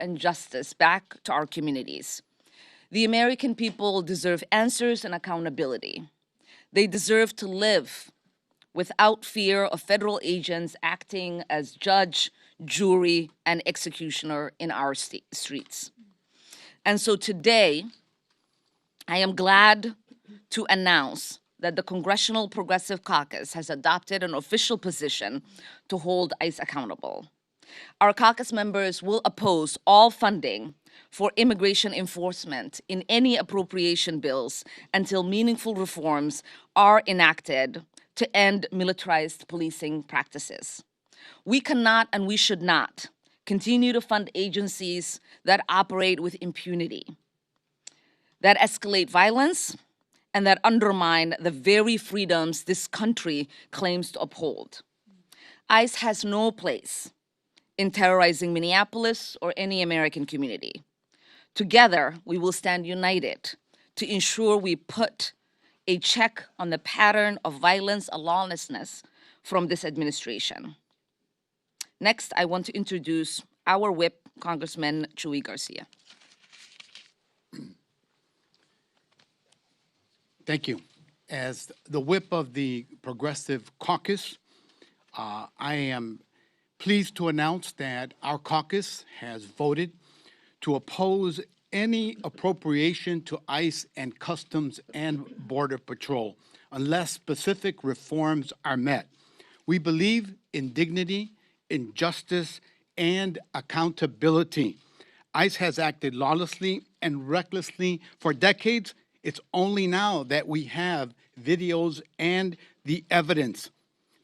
and justice back to our communities. The American people deserve answers and accountability. They deserve to live without fear of federal agents acting as judge, jury, and executioner in our streets. And so today, I am glad to announce that the Congressional Progressive Caucus has adopted an official position to hold ICE accountable. Our caucus members will oppose all funding for immigration enforcement in any appropriation bills until meaningful reforms are enacted to end militarized policing practices. We cannot and we should not continue to fund agencies that operate with impunity, that escalate violence, and that undermine the very freedoms this country claims to uphold. ICE has no place in terrorizing Minneapolis or any American community. Together, we will stand united to ensure we put a check on the pattern of violence and lawlessness from this administration. Next, I want to introduce our whip, Congressman Chuy Garcia. Thank you. As the whip of the Progressive Caucus, I am pleased to announce that our caucus has voted to oppose any appropriation to ICE and Customs and Border Patrol unless specific reforms are met. We believe in dignity, in justice, and accountability. ICE has acted lawlessly and recklessly for decades. It's only now that we have videos and the evidence.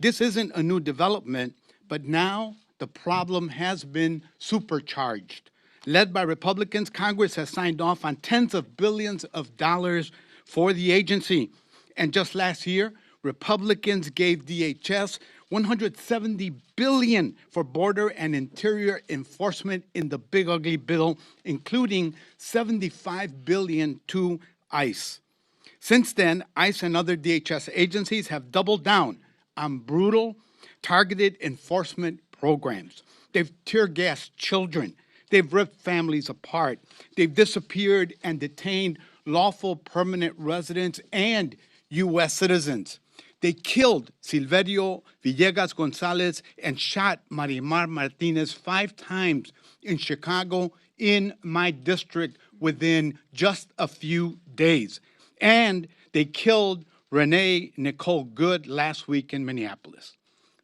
This isn't a new development, but now the problem has been supercharged. Led by Republicans, Congress has signed off on tens of billions of dollars for the agency. And just last year, Republicans gave DHS $170 billion for border and interior enforcement in the big ugly bill, including $75 billion to ICE. Since then, ICE and other DHS agencies have doubled down on brutal, targeted enforcement programs. They've tear-gassed children. They've ripped families apart. They've disappeared and detained lawful permanent residents and U.S. citizens. They killed Silverio Villegas Gonzalez and shot Marimar Martinez 5 times in Chicago, in my district, within just a few days. And they killed Renee Nicole Good last week in Minneapolis.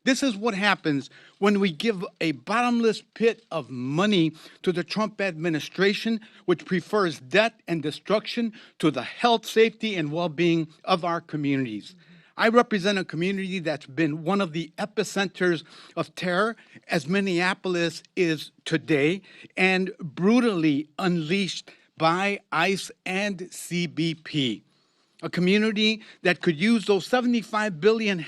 This is what happens when we give a bottomless pit of money to the Trump administration, which prefers death and destruction to the health, safety, and well-being of our communities. I represent a community that's been one of the epicenters of terror, as Minneapolis is today, and brutally unleashed by ICE and CBP. A community that could use those $75 billion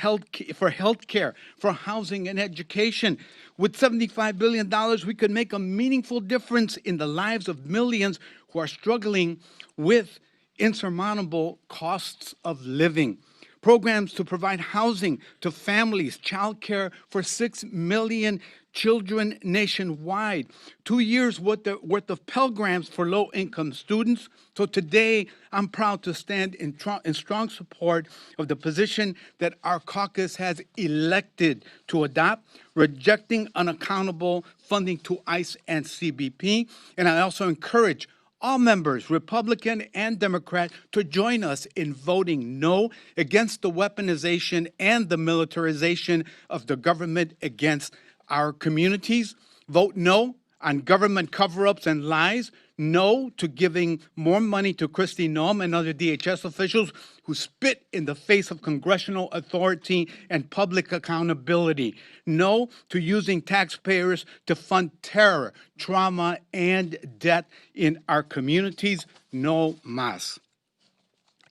for health care, for housing and education. With $75 billion, we could make a meaningful difference in the lives of millions who are struggling with insurmountable costs of living. Programs to provide housing to families, child care for 6 million children nationwide, 2 years worth of Pell Grants for low-income students. So today, I'm proud to stand in strong support of the position that our caucus has elected to adopt, rejecting unaccountable funding to ICE and CBP. And I also encourage all members, Republican and Democrat, to join us in voting no against the weaponization and the militarization of the government against our communities. Vote no on government cover-ups and lies. No to giving more money to Kristi Noem and other DHS officials who spit in the face of congressional authority and public accountability. No to using taxpayers to fund terror, trauma, and death in our communities. No más.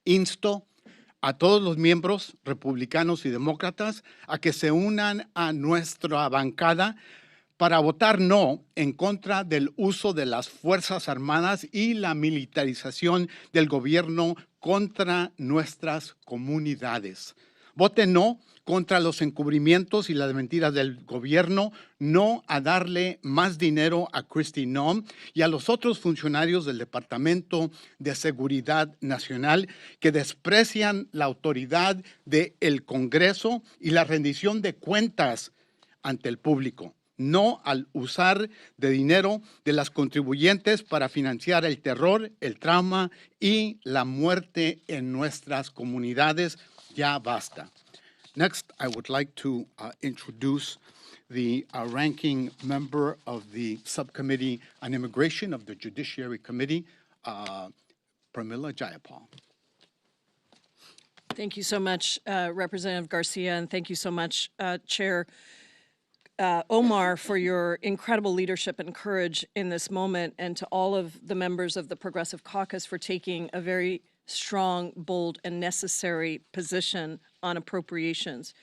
Insto a todos los miembros republicanos y demócratas a que se unan a nuestra bancada para votar no en contra del uso de las Fuerzas Armadas y la militarización del gobierno contra nuestras comunidades. Vote no contra los encubrimientos y las mentiras del gobierno, no a darle más dinero a Kristi Noem y a los otros funcionarios del Departamento de Seguridad Nacional que desprecian la autoridad del Congreso y la rendición de cuentas ante el público. No al usar de dinero de las contribuyentes para financiar el terror, el trauma y la muerte en nuestras comunidades. Ya basta. Next, I would like to introduce the ranking member of the Subcommittee on Immigration of the Judiciary Committee, Pramila Jayapal. Thank you so much, Representative Garcia, and thank you so much, Chair Omar, for your incredible leadership and courage in this moment, and to all of the members of the Progressive Caucus for taking a very strong, bold, and necessary position on appropriations.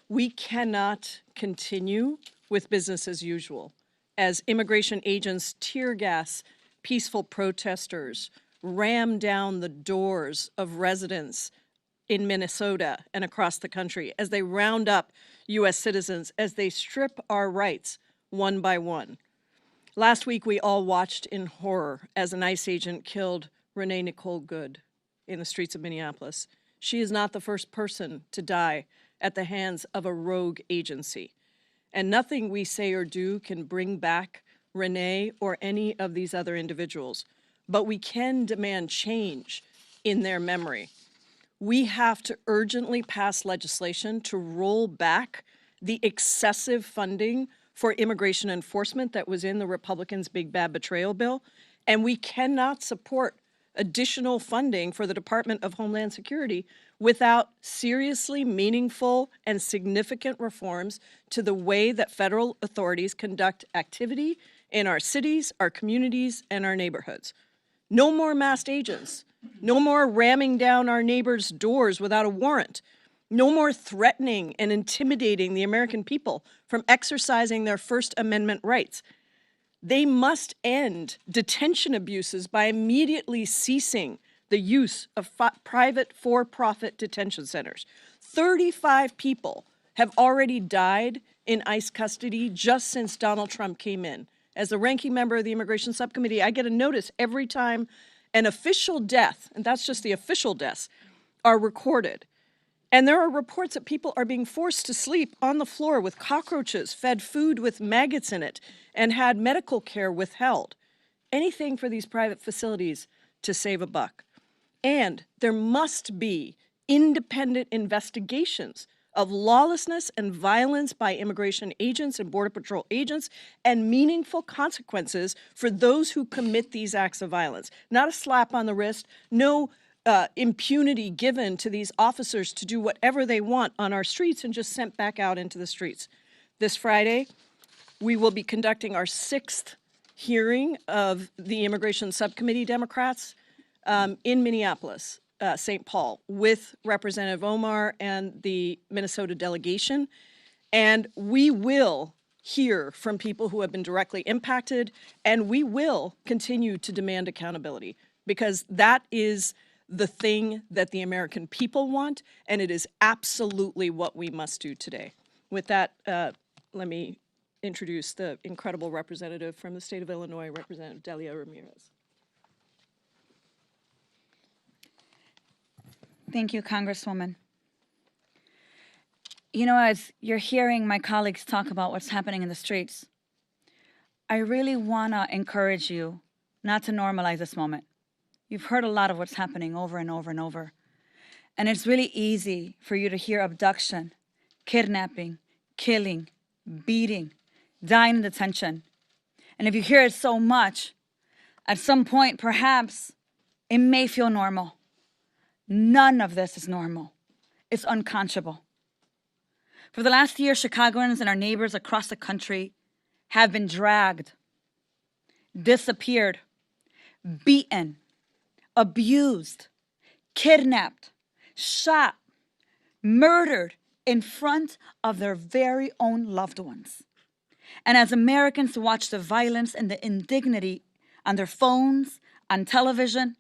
We cannot continue with business as usual as immigration agents tear gas peaceful protesters, ram down the doors of residents in Minnesota and across the country, as they round up U.S. citizens, as they strip our rights one by one. Last week, we all watched in horror as an ICE agent killed Renee Nicole Good in the streets of Minneapolis. She is not the first person to die at the hands of a rogue agency. And nothing we say or do can bring back Renee or any of these other individuals. But we can demand change in their memory. We have to urgently pass legislation to roll back the excessive funding for immigration enforcement that was in the Republicans' Big Bad Betrayal bill. And we cannot support additional funding for the Department of Homeland Security without seriously meaningful and significant reforms to the way that federal authorities conduct activity in our cities, our communities, and our neighborhoods. No more masked agents. No more ramming down our neighbors' doors without a warrant. No more threatening and intimidating the American people from exercising their First Amendment rights. They must end detention abuses by immediately ceasing the use of private for-profit detention centers. 35 people have already died in ICE custody just since Donald Trump came in. As the ranking member of the Immigration Subcommittee, I get a notice every time an official death, and that's just the official deaths, are recorded. And there are reports that people are being forced to sleep on the floor with cockroaches, fed food with maggots in it, and had medical care withheld. Anything for these private facilities to save a buck. And there must be independent investigations of lawlessness and violence by immigration agents and Border Patrol agents, and meaningful consequences for those who commit these acts of violence. Not a slap on the wrist, no impunity given to these officers to do whatever they want on our streets and just sent back out into the streets. This Friday, we will be conducting our 6th hearing of the Immigration Subcommittee Democrats in Minneapolis, St. Paul, with Representative Omar and the Minnesota delegation. And we will hear from people who have been directly impacted, and we will continue to demand accountability, because that is the thing that the American people want, and it is absolutely what we must do today. With that, let me introduce the incredible representative from the state of Illinois, Representative Delia Ramirez. Thank you, Congresswoman. You know, as you're hearing my colleagues talk about what's happening in the streets, I really want to encourage you not to normalize this moment. You've heard a lot of what's happening over and over and over. And it's really easy for you to hear abduction, kidnapping, killing, beating, dying in detention. And if you hear it so much, at some point, perhaps, it may feel normal. None of this is normal. It's unconscionable. For the last year, Chicagoans and our neighbors across the country have been dragged, disappeared, beaten, abused, kidnapped, shot, murdered in front of their very own loved ones. And as Americans watch the violence and the indignity on their phones, on television,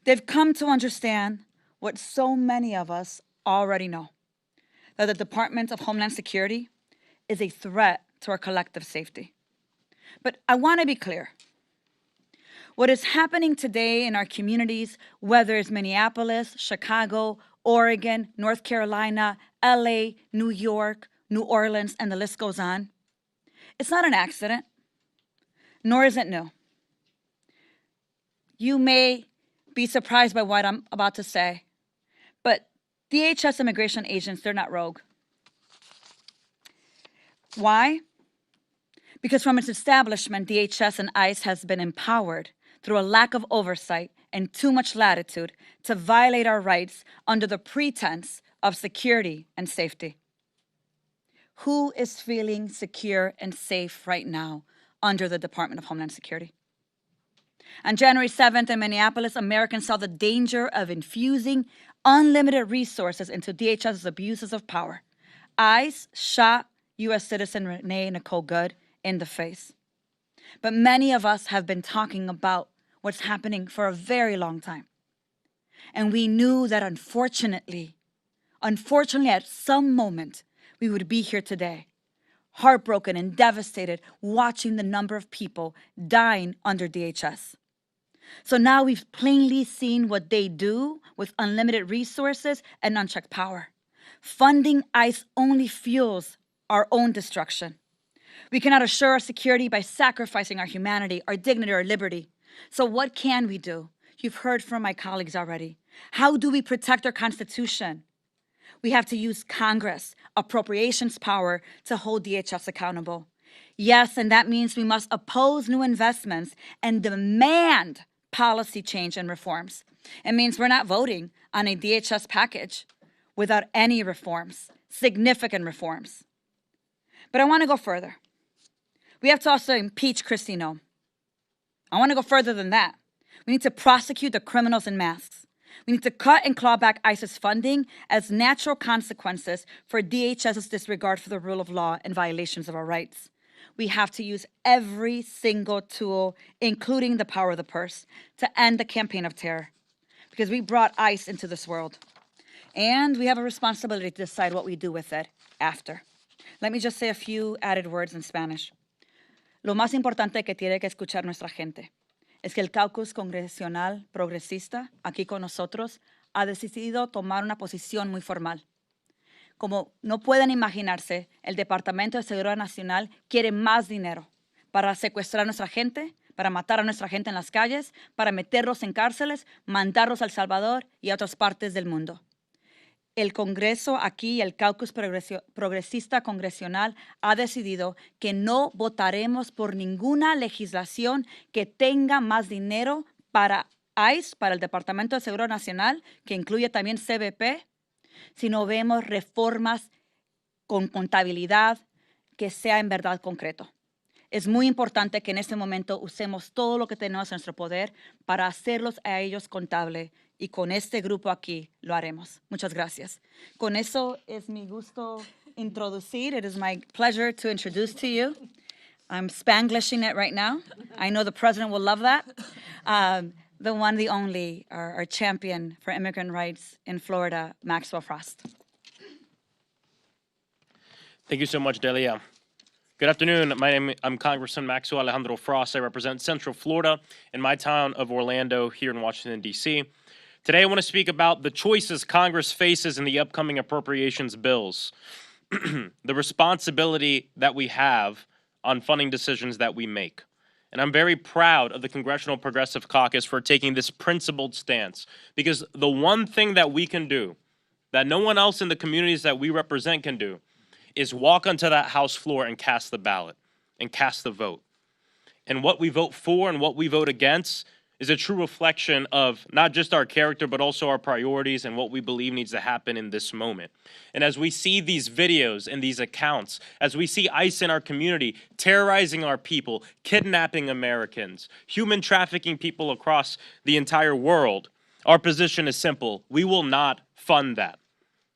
they've come to understand what so many of us already know. that the Department of Homeland Security is a threat to our collective safety. But I want to be clear. What is happening today in our communities, whether it's Minneapolis, Chicago, Oregon, North Carolina, LA, New York, New Orleans, and the list goes on, it's not an accident, nor is it new. You may be surprised by what I'm about to say, but DHS immigration agents, they're not rogue. Why? Because from its establishment, DHS and ICE has been empowered through a lack of oversight and too much latitude to violate our rights under the pretense of security and safety. Who is feeling secure and safe right now under the Department of Homeland Security? On January 7th in Minneapolis, Americans saw the danger of infusing unlimited resources into DHS's abuses of power. ICE shot U.S. citizen Renee Nicole Good in the face. But many of us have been talking about what's happening for a very long time. And we knew that unfortunately, at some moment, we would be here today, heartbroken and devastated, watching the number of people dying under DHS. So now we've plainly seen what they do with unlimited resources and unchecked power. Funding ICE only fuels our own destruction. We cannot assure our security by sacrificing our humanity, our dignity, our liberty. So what can we do? You've heard from my colleagues already. How do we protect our Constitution? We have to use Congress, appropriations power, to hold DHS accountable. Yes, and that means we must oppose new investments and demand policy change and reforms. It means we're not voting on a DHS package without any reforms, significant reforms. But I want to go further. We have to also impeach Kristi Noem. I want to go further than that. We need to prosecute the criminals in masks. We need to cut and claw back ICE's funding as natural consequences for DHS's disregard for the rule of law and violations of our rights. We have to use every single tool, including the power of the purse, to end the campaign of terror, because we brought ICE into this world. And we have a responsibility to decide what we do with it after. Let me just say a few added words in Spanish. Lo más importante que tiene que escuchar nuestra gente es que el Caucus Congressional Progresista, aquí con nosotros, ha decidido tomar una posición muy formal. Como no pueden imaginarse, el Departamento de Seguridad Nacional quiere más dinero para secuestrar a nuestra gente, para matar a nuestra gente en las calles, para meterlos en cárceles, mandarlos a El Salvador y a otras partes del mundo. El Congreso aquí, el Caucus Progresista Congresional, ha decidido que no votaremos por ninguna legislación que tenga más dinero para ICE, para el Departamento de Seguridad Nacional, que incluye también CBP, sino vemos reformas con contabilidad que sea en verdad concreto. Es muy importante que en este momento usemos todo lo que tenemos en nuestro poder para hacerlos a ellos contable, y con este grupo aquí lo haremos. Muchas gracias. Con eso es mi gusto introducir. It is my pleasure to introduce to you. I'm Spanglishing it right now. I know the president will love that. The one, the only, our champion for immigrant rights in Florida, Maxwell Frost. Thank you so much, Delia. Good afternoon. I'm Congressman Maxwell Alejandro Frost. I represent Central Florida in my town of Orlando here in Washington, D.C. Today, I want to speak about the choices Congress faces in the upcoming appropriations bills, the responsibility that we have on funding decisions that we make. And I'm very proud of the Congressional Progressive Caucus for taking this principled stance, because the one thing that we can do that no one else in the communities that we represent can do is walk onto that House floor and cast the ballot and cast the vote. And what we vote for and what we vote against is a true reflection of not just our character, but also our priorities and what we believe needs to happen in this moment. And as we see these videos and these accounts, as we see ICE in our community terrorizing our people, kidnapping Americans, human trafficking people across the entire world, our position is simple. We will not fund that.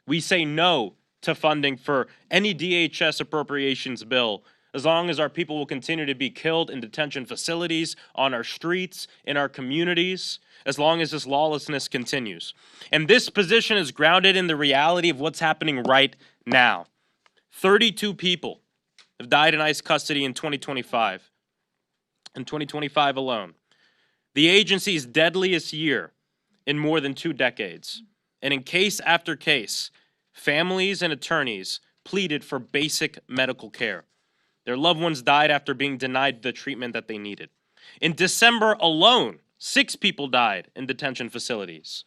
We say no to funding for any DHS appropriations bill as long as our people will continue to be killed in detention facilities, on our streets, in our communities, as long as this lawlessness continues. And this position is grounded in the reality of what's happening right now. 32 people have died in ICE custody in 2025. In 2025 alone. The agency's deadliest year in more than 2 decades. And in case after case, families and attorneys pleaded for basic medical care. Their loved ones died after being denied the treatment that they needed. In December alone, 6 people died in detention facilities.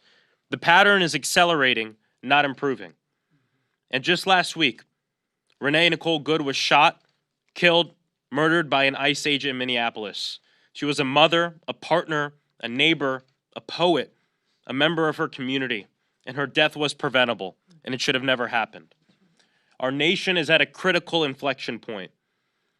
The pattern is accelerating, not improving. And just last week, Renee Nicole Good was shot, killed, murdered by an ICE agent in Minneapolis. She was a mother, a partner, a neighbor, a poet, a member of her community, and her death was preventable, and it should have never happened. Our nation is at a critical inflection point.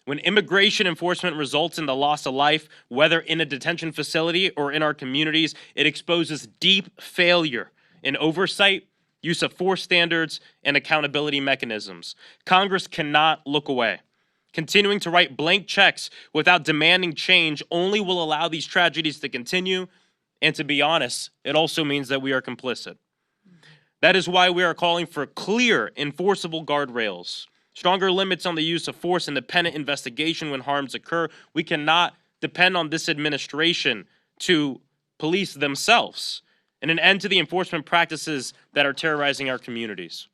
When immigration enforcement results in the loss of life, whether in a detention facility or in our communities, it exposes deep failure in oversight, use of force standards, and accountability mechanisms. Congress cannot look away. Continuing to write blank checks without demanding change only will allow these tragedies to continue, and to be honest, it also means that we are complicit. That is why we are calling for clear, enforceable guardrails, stronger limits on the use of force, independent investigation when harms occur. We cannot depend on this administration to police themselves, and an end to the enforcement practices that are terrorizing our communities.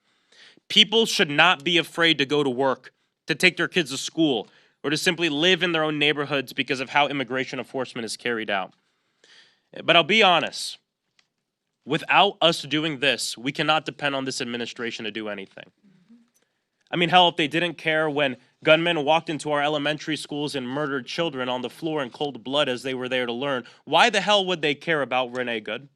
People should not be afraid to go to work, to take their kids to school, or to simply live in their own neighborhoods because of how immigration enforcement is carried out. But I'll be honest, without us doing this, we cannot depend on this administration to do anything. I mean, hell, if they didn't care when gunmen walked into our elementary schools and murdered children on the floor in cold blood as they were there to learn, why the hell would they care about Renee Good?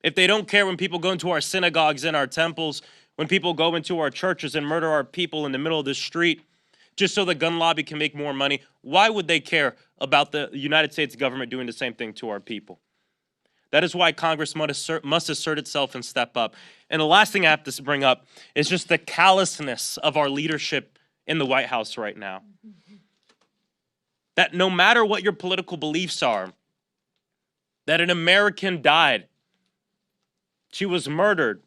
If they don't care when people go into our synagogues and our temples, when people go into our churches and murder our people in the middle of the street just so the gun lobby can make more money, why would they care about the United States government doing the same thing to our people? That is why Congress must assert itself and step up. And the last thing I have to bring up is just the callousness of our leadership in the White House right now. That no matter what your political beliefs are, that an American died. She was murdered.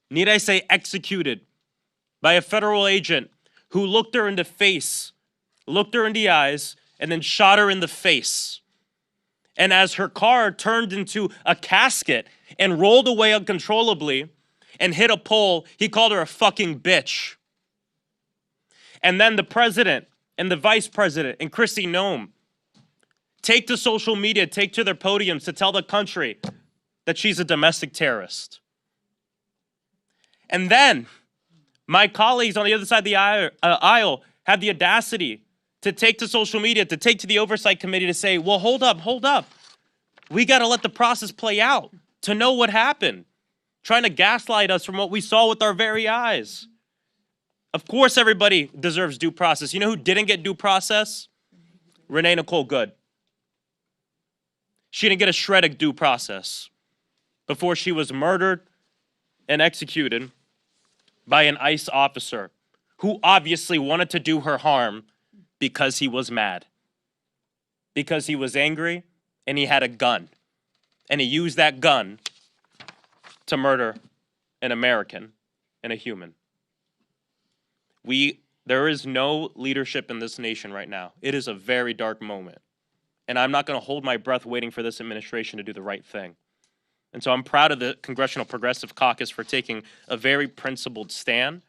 Need I say executed by a federal agent who looked her in the face, looked her in the eyes, and then shot her in the face. And as her car turned into a casket and rolled away uncontrollably and hit a pole, he called her a fucking bitch. And then the president and the vice president and Kristi Noem take to social media, take to their podiums to tell the country that she's a domestic terrorist. And then my colleagues on the other side of the aisle have the audacity to take to social media, to take to the oversight committee to say, well, hold up. We got to let the process play out to know what happened. Trying to gaslight us from what we saw with our very eyes. Of course, everybody deserves due process. You know who didn't get due process? Renee Nicole Good. She didn't get a shred of due process before she was murdered and executed by an ICE officer who obviously wanted to do her harm because he was mad, because he was angry, and he had a gun. And he used that gun to murder an American and a human. There is no leadership in this nation right now. It is a very dark moment. And I'm not going to hold my breath waiting for this administration to do the right thing. And so I'm proud of the Congressional Progressive Caucus for taking a very principled stand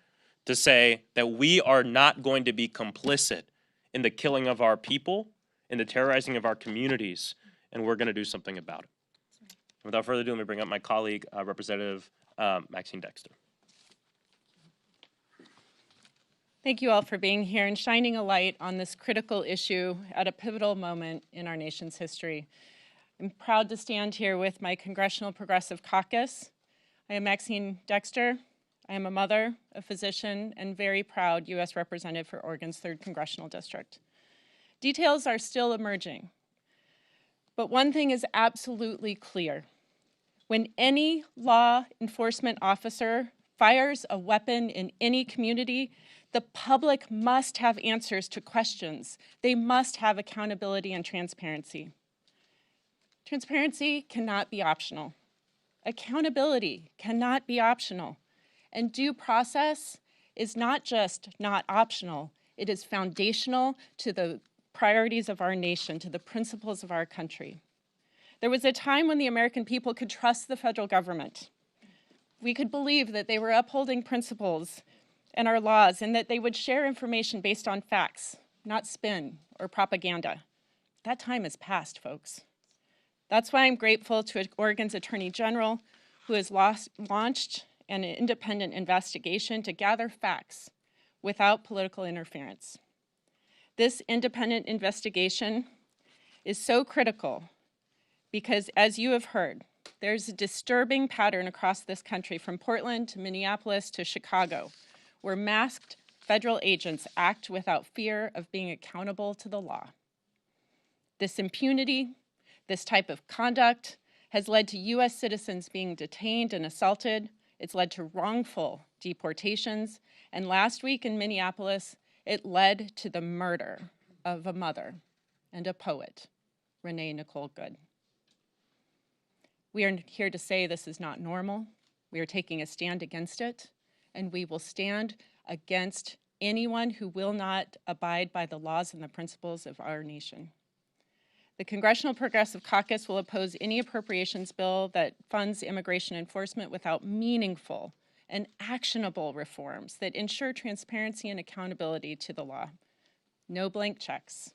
to say that we are not going to be complicit in the killing of our people, in the terrorizing of our communities, and we're going to do something about it. Without further ado, let me bring up my colleague, Representative Maxine Dexter. Thank you all for being here and shining a light on this critical issue at a pivotal moment in our nation's history. I'm proud to stand here with my Congressional Progressive Caucus. I am Maxine Dexter. I am a mother, a physician, and very proud U.S. Representative for Oregon's 3rd Congressional District. Details are still emerging, but one thing is absolutely clear. When any law enforcement officer fires a weapon in any community, the public must have answers to questions. They must have accountability and transparency. Transparency cannot be optional. Accountability cannot be optional. And due process is not just not optional, it is foundational to the priorities of our nation, to the principles of our country. There was a time when the American people could trust the federal government. We could believe that they were upholding principles and our laws, and that they would share information based on facts, not spin or propaganda. That time has passed, folks. That's why I'm grateful to Oregon's Attorney General, who has launched an independent investigation to gather facts without political interference. This independent investigation is so critical because, as you have heard, there's a disturbing pattern across this country, from Portland to Minneapolis to Chicago, where masked federal agents act without fear of being accountable to the law. This impunity, this type of conduct, has led to U.S. citizens being detained and assaulted. It's led to wrongful deportations. And last week in Minneapolis, it led to the murder of a mother and a poet, Renee Nicole Good. We are here to say this is not normal. We are taking a stand against it, and we will stand against anyone who will not abide by the laws and the principles of our nation. The Congressional Progressive Caucus will oppose any appropriations bill that funds immigration enforcement without meaningful and actionable reforms that ensure transparency and accountability to the law. No blank checks,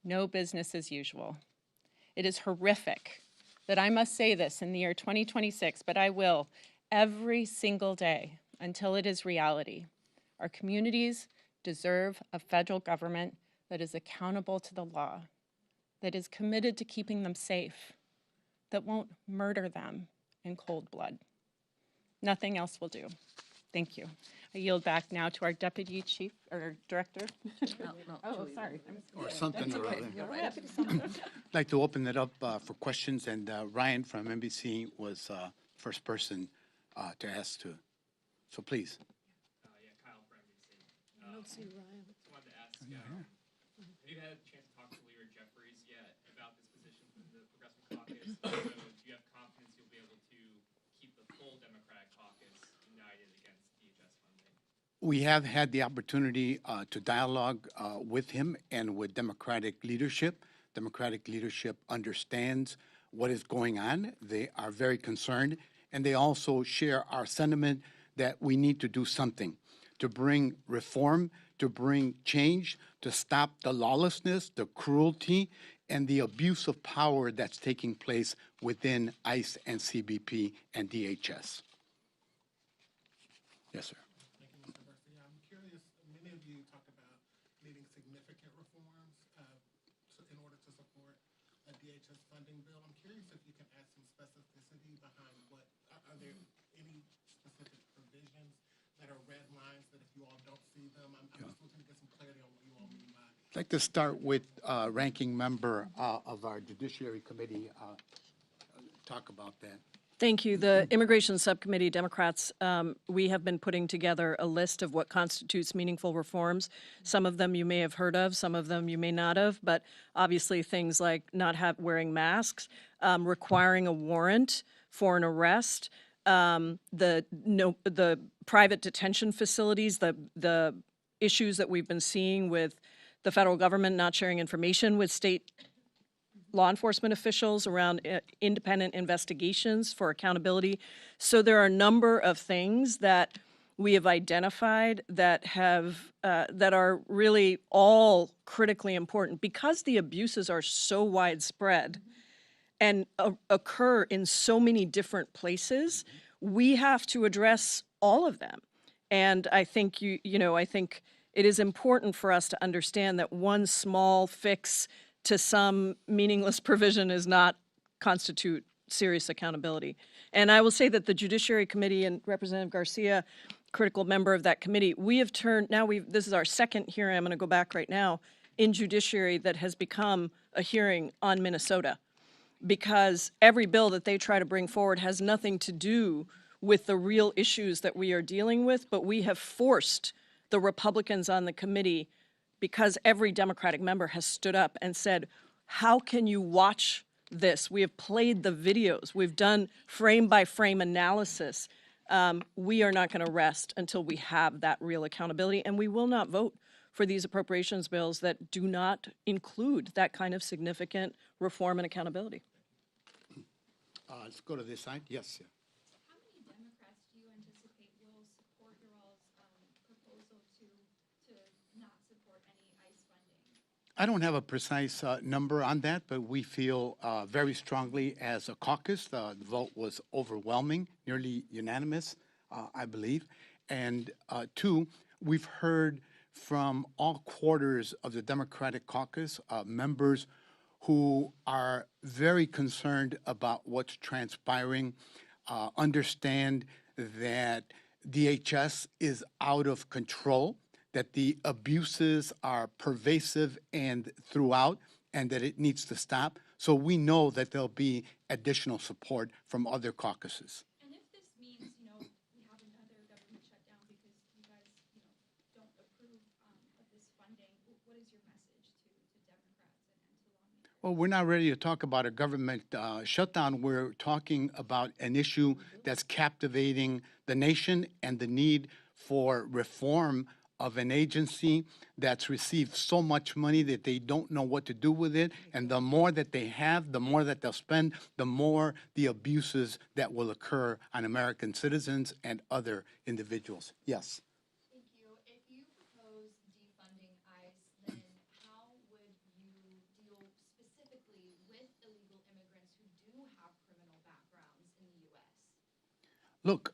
no business as usual. It is horrific that I must say this in the year 2026, but I will every single day until it is reality. Our communities deserve a federal government that is accountable to the law, that is committed to keeping them safe, that won't murder them in cold blood. Nothing else will do. Thank you. I yield back now to our Deputy Chief, or Director. Oh, sorry. Or something or other. I'd like to open it up for questions, and Ryan from NBC was first person to ask to. So please. Yeah, Kyle from NBC. I don't see Ryan. Just wanted to ask, have you had a chance to talk to Leader Jeffries yet about this position from the Progressive Caucus? Also, do you have confidence you'll be able to keep the full Democratic caucus united against DHS funding? We have had the opportunity to dialogue with him and with Democratic leadership. Democratic leadership understands what is going on. They are very concerned, and they also share our sentiment that we need to do something to bring reform, to bring change, to stop the lawlessness, the cruelty, and the abuse of power that's taking place within ICE and CBP and DHS. Yes, sir. Thank you, Mr. Garcia. I'm curious, many of you talked about needing significant reforms in order to support a DHS funding bill. I'm curious if you can add some specificity behind what, are there any specific provisions that are red lines that if you all don't see them, I'm just looking to get some clarity on what you all mean by. I'd like to start with ranking member of our Judiciary Committee, talk about that. Thank you. The Immigration Subcommittee, Democrats, we have been putting together a list of what constitutes meaningful reforms. Some of them you may have heard of, some of them you may not have, but obviously things like not wearing masks, requiring a warrant for an arrest, the private detention facilities, the issues that we've been seeing with the federal government not sharing information with state law enforcement officials around independent investigations for accountability. So there are a number of things that we have identified that have that are really all critically important because the abuses are so widespread and occur in so many different places. We have to address all of them. And I think I think it is important for us to understand that one small fix to some meaningless provision is not constitute serious accountability. And I will say that the Judiciary Committee and Representative Garcia, critical member of that committee, we have turned, this is our second hearing, I'm going to go back right now, in Judiciary that has become a hearing on Minnesota, because every bill that they try to bring forward has nothing to do with the real issues that we are dealing with, but we have forced the Republicans on the committee, because every Democratic member has stood up and said, how can you watch this? We have played the videos. We've done frame-by-frame analysis We are not going to rest until we have that real accountability, and we will not vote for these appropriations bills that do not include that kind of significant reform and accountability. Let's go to this side. Yes, sir. How many Democrats do you anticipate will support your all's proposal to not support any ICE funding? I don't have a precise number on that, but we feel very strongly as a caucus. The vote was overwhelming, nearly unanimous, I believe. And two, we've heard from all quarters of the Democratic caucus, members who are very concerned about what's transpiring, understand that DHS is out of control, that the abuses are pervasive and throughout, and that it needs to stop. So we know that there'll be additional support from other caucuses. And if this means, we have another government shutdown because you guys, don't approve of this funding, what is your message to Democrats and to lawmakers? Well, we're not ready to talk about a government shutdown. We're talking about an issue that's captivating the nation and the need for reform of an agency that's received so much money that they don't know what to do with it. And the more that they have, the more that they'll spend, the more the abuses that will occur on American citizens and other individuals. Yes. Thank you. If you propose defunding ICE, then how would you deal specifically with illegal immigrants who do have criminal backgrounds in the U.S.? Look,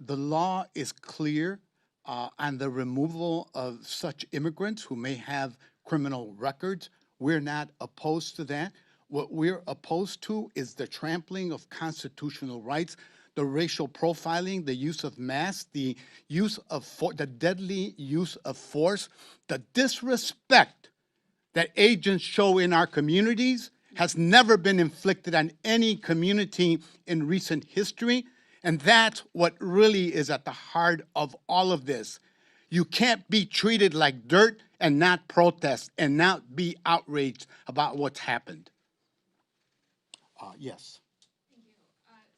the law is clear on the removal of such immigrants who may have criminal records. We're not opposed to that. What we're opposed to is the trampling of constitutional rights, the racial profiling, the use of masks, the use of the deadly use of force, the disrespect that agents show in our communities has never been inflicted on any community in recent history. And that's what really is at the heart of all of this. You can't be treated like dirt and not protest and not be outraged about what's happened. Yes. Thank you.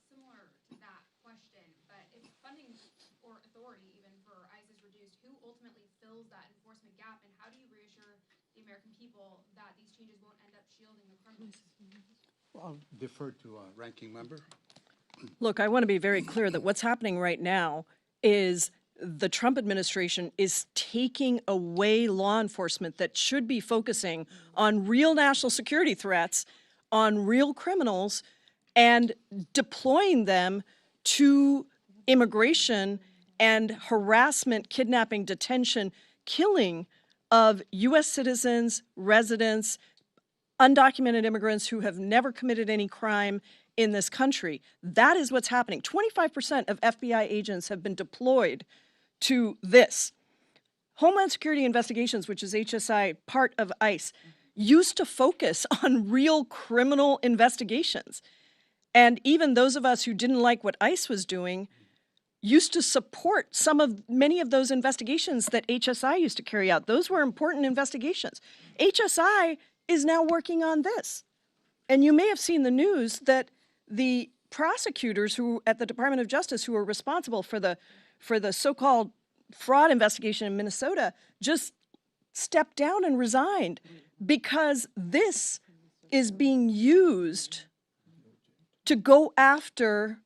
Similar to that question, but if funding or authority even for ICE is reduced, who ultimately fills that enforcement gap, and how do you reassure the American people that these changes won't end up shielding the criminals? Well, I'll defer to ranking member. Look, I want to be very clear that what's happening right now is the Trump administration is taking away law enforcement that should be focusing on real national security threats, on real criminals, and deploying them to immigration and harassment, kidnapping, detention, killing of U.S. citizens, residents, undocumented immigrants who have never committed any crime in this country. That is what's happening. 25% of FBI agents have been deployed to this. Homeland Security Investigations, which is HSI, part of ICE, used to focus on real criminal investigations. And even those of us who didn't like what ICE was doing used to support many of those investigations that HSI used to carry out. Those were important investigations. HSI is now working on this. And you may have seen the news that the prosecutors who at the Department of Justice who are responsible for the so-called fraud investigation in Minnesota just stepped down and resigned because this is being used to go after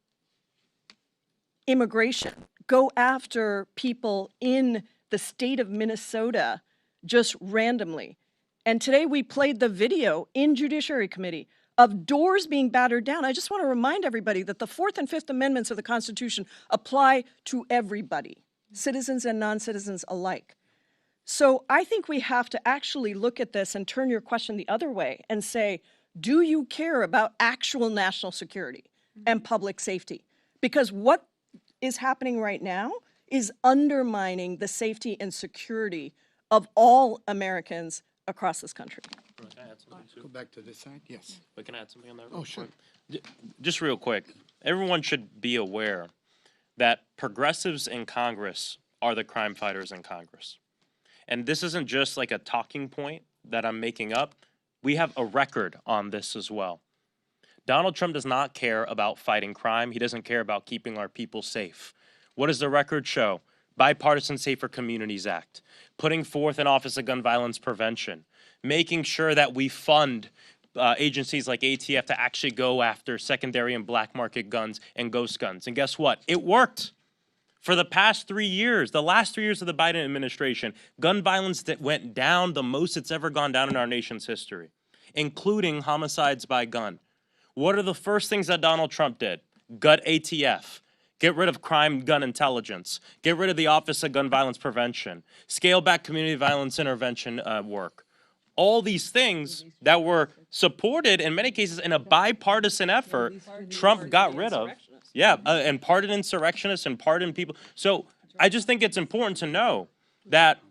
immigration, go after people in the state of Minnesota just randomly. And today we played the video in Judiciary Committee of doors being battered down. I just want to remind everybody that the Fourth and Fifth Amendments of the Constitution apply to everybody, citizens and non-citizens alike. So I think we have to actually look at this and turn your question the other way and say, do you care about actual national security and public safety? Because what is happening right now is undermining the safety and security of all Americans across this country. Can I add something too? Go back to this side. Yes. But can I add something on that? Oh, sure. Just real quick. Everyone should be aware that progressives in Congress are the crime fighters in Congress. And this isn't just like a talking point that I'm making up. We have a record on this as well. Donald Trump does not care about fighting crime. He doesn't care about keeping our people safe. What does the record show? Bipartisan Safer Communities Act, putting forth an Office of Gun Violence Prevention, making sure that we fund agencies like ATF to actually go after secondary and black market guns and ghost guns. And guess what? It worked. For the past 3 years, the last 3 years of the Biden administration, gun violence that went down the most it's ever gone down in our nation's history, including homicides by gun. What are the first things that Donald Trump did? Gut ATF. Get rid of crime gun intelligence. Get rid of the Office of Gun Violence Prevention. Scale back community violence intervention work. All these things that were supported in many cases in a bipartisan effort, Trump got rid of. Yeah, and pardon insurrectionists and pardon people. So I just think it's important to know that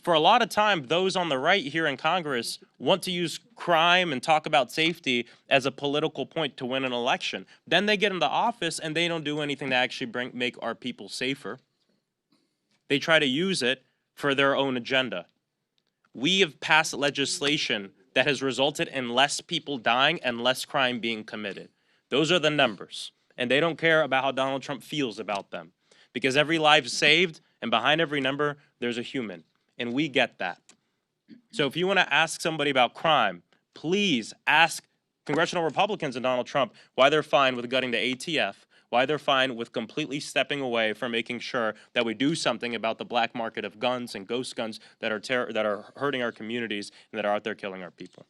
for a lot of time, those on the right here in Congress want to use crime and talk about safety as a political point to win an election. Then they get into office and they don't do anything to actually make our people safer. They try to use it for their own agenda. We have passed legislation that has resulted in less people dying and less crime being committed. Those are the numbers. And they don't care about how Donald Trump feels about them. Because every life saved, and behind every number, there's a human. And we get that. So if you want to ask somebody about crime, please ask congressional Republicans and Donald Trump why they're fine with gutting the ATF, why they're fine with completely stepping away from making sure that we do something about the black market of guns and ghost guns that are hurting our communities and that are out there killing our people.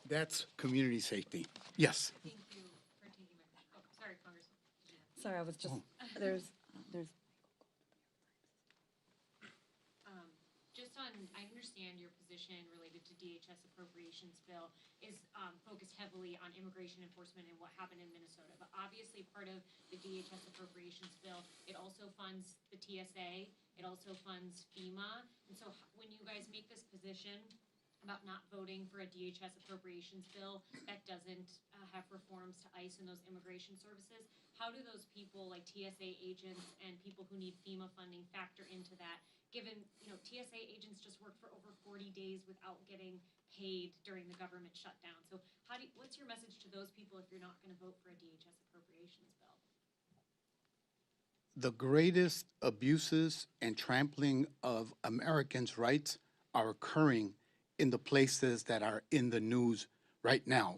That's community safety. Yes. Thank you for taking my, oh, sorry, Congressman. Sorry, I was just, there's. Just on, I understand your position related to DHS appropriations bill is focused heavily on immigration enforcement and what happened in Minnesota. But obviously part of the DHS appropriations bill, it also funds the TSA, it also funds FEMA. And so when you guys make this position about not voting for a DHS appropriations bill that doesn't have reforms to ICE and those immigration services, how do those people like TSA agents and people who need FEMA funding factor into that? Given, TSA agents just worked for over 40 days without getting paid during the government shutdown. So what's your message to those people if you're not going to vote for a DHS appropriations bill? The greatest abuses and trampling of Americans' rights are occurring in the places that are in the news right now.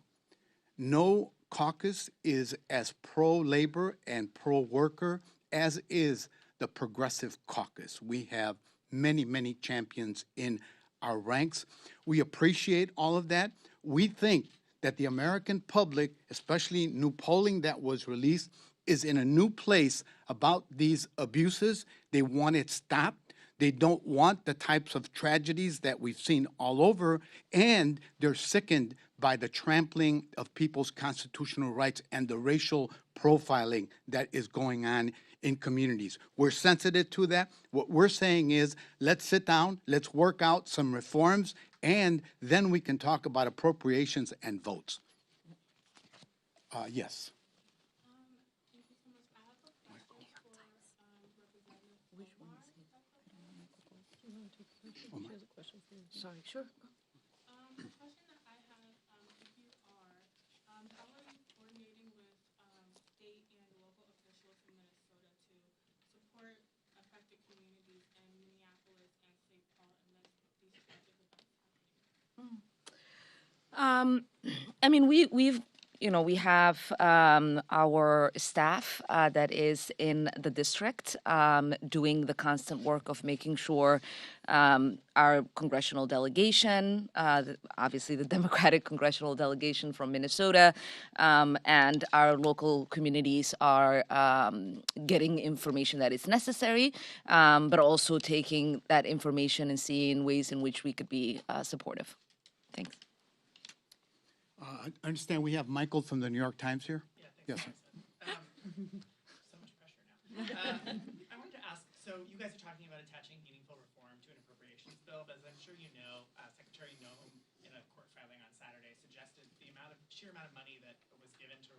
No caucus is as pro-labor and pro-worker as is the Progressive Caucus. We have many, many champions in our ranks. We appreciate all of that. We think that the American public, especially new polling that was released, is in a new place about these abuses. They want it stopped. They don't want the types of tragedies that we've seen all over, and they're sickened by the trampling of people's constitutional rights and the racial profiling that is going on in communities. We're sensitive to that. What we're saying is, let's sit down, let's work out some reforms, and then we can talk about appropriations and votes. Yes. Thank you so much. I have a question for Representative Sorry, sure. The question that I have, if you are, how are you coordinating with state and local officials in Minnesota to support affected communities in Minneapolis and St. Paul amidst these tragic events happening? I mean, we have our staff that is in the district doing the constant work of making sure our congressional delegation, obviously the Democratic congressional delegation from Minnesota, and our local communities are getting information that is necessary, but also taking that information and seeing ways in which we could be supportive. Thanks. I understand we have Michael from the New York Times here. Yeah, Yes. So much pressure now. I wanted to ask, so you guys are talking about attaching meaningful reform to an appropriations bill, but as I'm sure you know, Secretary Noem in a court filing on Saturday suggested the sheer amount of money that was given to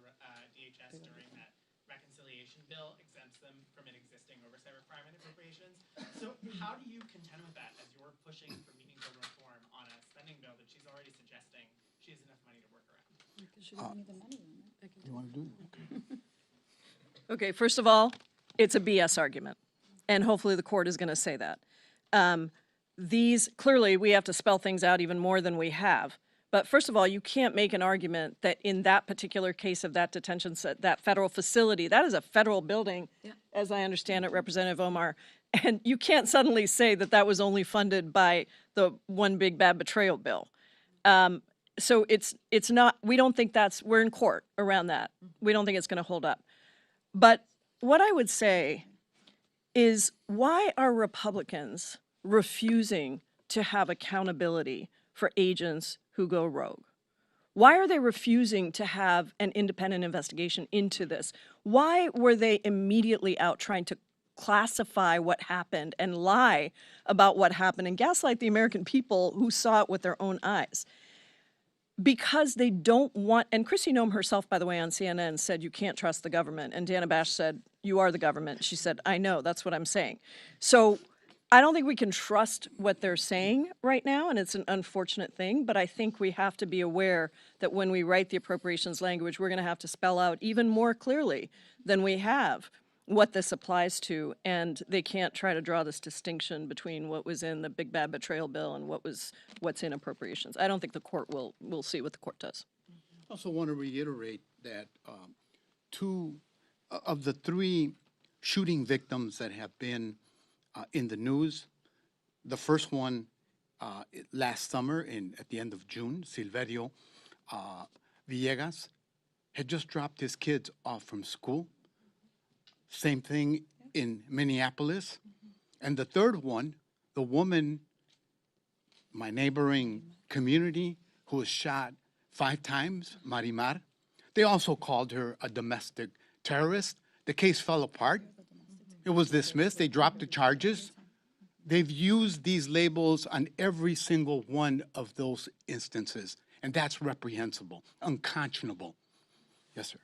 DHS during that reconciliation bill exempts them from an existing oversight requirement appropriations. So how do you contend with that as you're pushing for meaningful reform on a spending bill that she's already suggesting she has enough money to work around? She doesn't need the money on it. You want to do it? Okay. Okay, first of all, it's a BS argument. And hopefully the court is going to say that. These, clearly, we have to spell things out even more than we have. But first of all, you can't make an argument that in that particular case of that detention set, that federal facility, that is a federal building, as I understand it, Representative Omar. And you can't suddenly say that that was only funded by the one big bad betrayal bill. So it's not, we don't think that's, we're in court around that. We don't think it's going to hold up. But what I would say is, why are Republicans refusing to have accountability for agents who go rogue? Why are they refusing to have an independent investigation into this? Why were they immediately out trying to classify what happened and lie about what happened and gaslight the American people who saw it with their own eyes? Because they don't want, and Kristi Noem herself, by the way, on CNN said, you can't trust the government. And Dana Bash said, you are the government. She said, I know, that's what I'm saying. So I don't think we can trust what they're saying right now, and it's an unfortunate thing, but I think we have to be aware that when we write the appropriations language, we're gonna have to spell out even more clearly than we have what this applies to, and they can't try to draw this distinction between what was in the big bad betrayal bill and what's in appropriations. I don't think the court will see what the court does. I also want to reiterate that two of the three shooting victims that have been in the news, the first one last summer at the end of June, Silverio Villegas, had just dropped his kids off from school. Same thing in Minneapolis. And the third one, the woman, my neighboring community, who was shot 5 times, Marimar, they also called her a domestic terrorist. The case fell apart. It was dismissed. They dropped the charges. They've used these labels on every single one of those instances, and that's reprehensible, unconscionable. Yes, sir.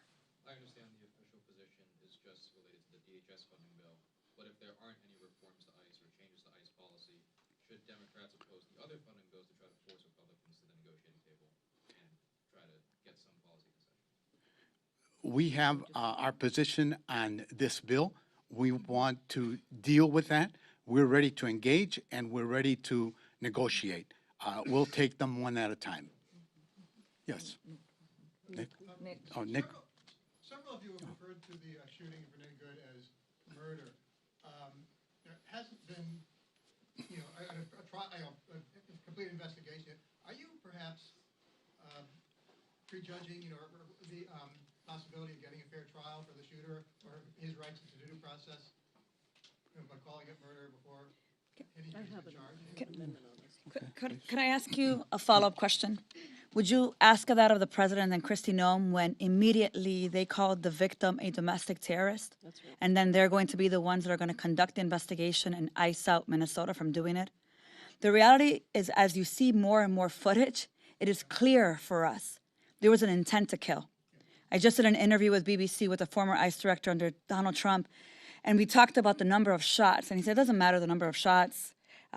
I understand the official position is just related to the DHS funding bill, but if there aren't any reforms to ICE or changes to ICE policy, should Democrats oppose the other funding bills to try to force Republicans to the negotiating table and try to get some policy concession? We have our position on this bill. We want to deal with that. We're ready to engage, and we're ready to negotiate. We'll take them one at a time. Yes. Nick? Oh, Nick. Several of you have referred to the shooting of Renee Good as murder. There hasn't been, a complete investigation. Are you perhaps prejudging, the possibility of getting a fair trial for the shooter or his rights to the due process by calling it murder before hitting the charge? Could I ask you a follow-up question? Would you ask that of the president and Kristi Noem when immediately they called the victim a domestic terrorist? That's right. And then they're going to be the ones that are going to conduct the investigation and ice out Minnesota from doing it? The reality is, as you see more and more footage, it is clear for us there was an intent to kill. I just did an interview with BBC with a former ICE director under Donald Trump, and we talked about the number of shots, and he said, it doesn't matter the number of shots.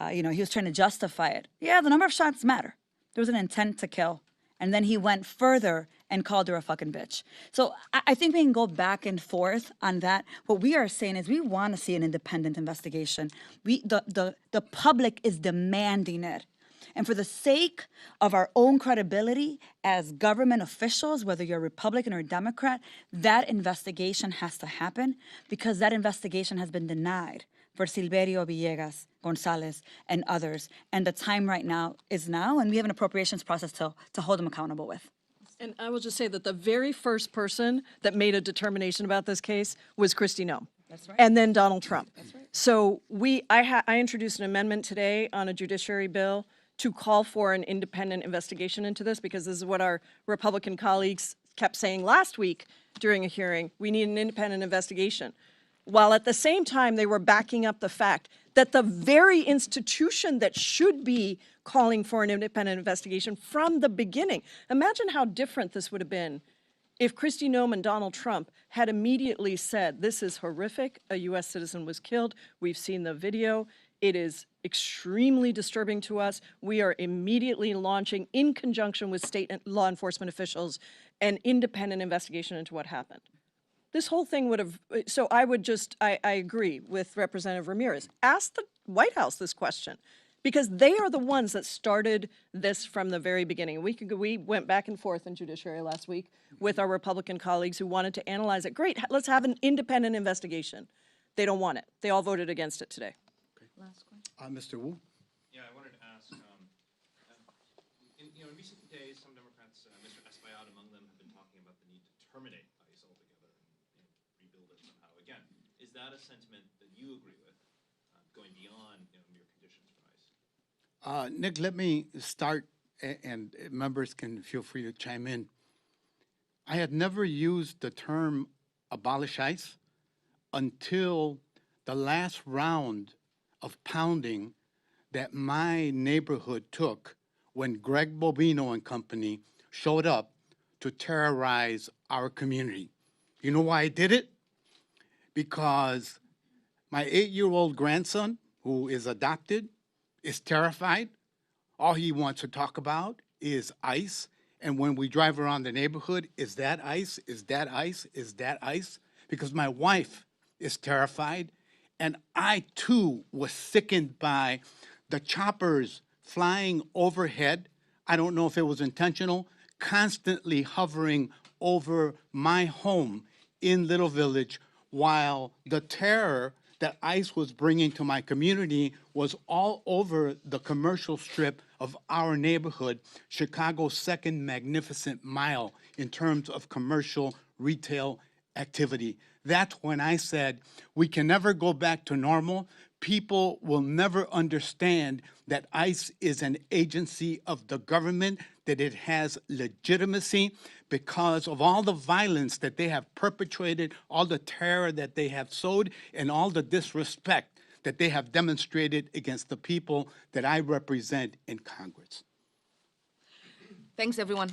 He was trying to justify it. Yeah, the number of shots matter. There was an intent to kill. And then he went further and called her a fucking bitch. So I think we can go back and forth on that. What we are saying is we want to see an independent investigation. The public is demanding it. And for the sake of our own credibility as government officials, whether you're Republican or Democrat, that investigation has to happen, because that investigation has been denied for Silverio Villegas, Gonzalez, and others. And the time right now is now, and we have an appropriations process to hold them accountable with. And I will just say that the very first person that made a determination about this case was Kristi Noem. That's right. And then Donald Trump. That's right. So I introduced an amendment today on a judiciary bill to call for an independent investigation into this, because this is what our Republican colleagues kept saying last week during a hearing. We need an independent investigation. While at the same time, they were backing up the fact that the very institution that should be calling for an independent investigation from the beginning. Imagine how different this would have been if Kristi Noem and Donald Trump had immediately said, this is horrific, a U.S. citizen was killed, we've seen the video, it is extremely disturbing to us. We are immediately launching, in conjunction with state and law enforcement officials, an independent investigation into what happened. This whole thing would have, so I would just, I agree with Representative Ramirez. Ask the White House this question, because they are the ones that started this from the very beginning. We went back and forth in Judiciary last week with our Republican colleagues who wanted to analyze it. Great, let's have an independent investigation. They don't want it. They all voted against it today. Mr. Wu? Yeah, I wanted to ask, in recent days, some Democrats, Mr. Espaillat among them, have been talking about the need to terminate ICE altogether and rebuild it somehow. Again, is that a sentiment that you agree with, going beyond mere conditions for ICE? Nick, let me start, and members can feel free to chime in. I had never used the term abolish ICE until the last round of pounding that my neighborhood took when Greg Bobino and company showed up to terrorize our community. You know why I did it? Because my 8-year-old grandson, who is adopted, is terrified. All he wants to talk about is ICE. And when we drive around the neighborhood, is that ICE? Is that ICE? Is that ICE? Because my wife is terrified. And I, too, was sickened by the choppers flying overhead. I don't know if it was intentional, constantly hovering over my home in Little Village, while the terror that ICE was bringing to my community was all over the commercial strip of our neighborhood, Chicago's second magnificent mile in terms of commercial retail activity. That's when I said, we can never go back to normal. People will never understand that ICE is an agency of the government, that it has legitimacy because of all the violence that they have perpetrated, all the terror that they have sowed, and all the disrespect that they have demonstrated against the people that I represent in Congress. Thanks, everyone.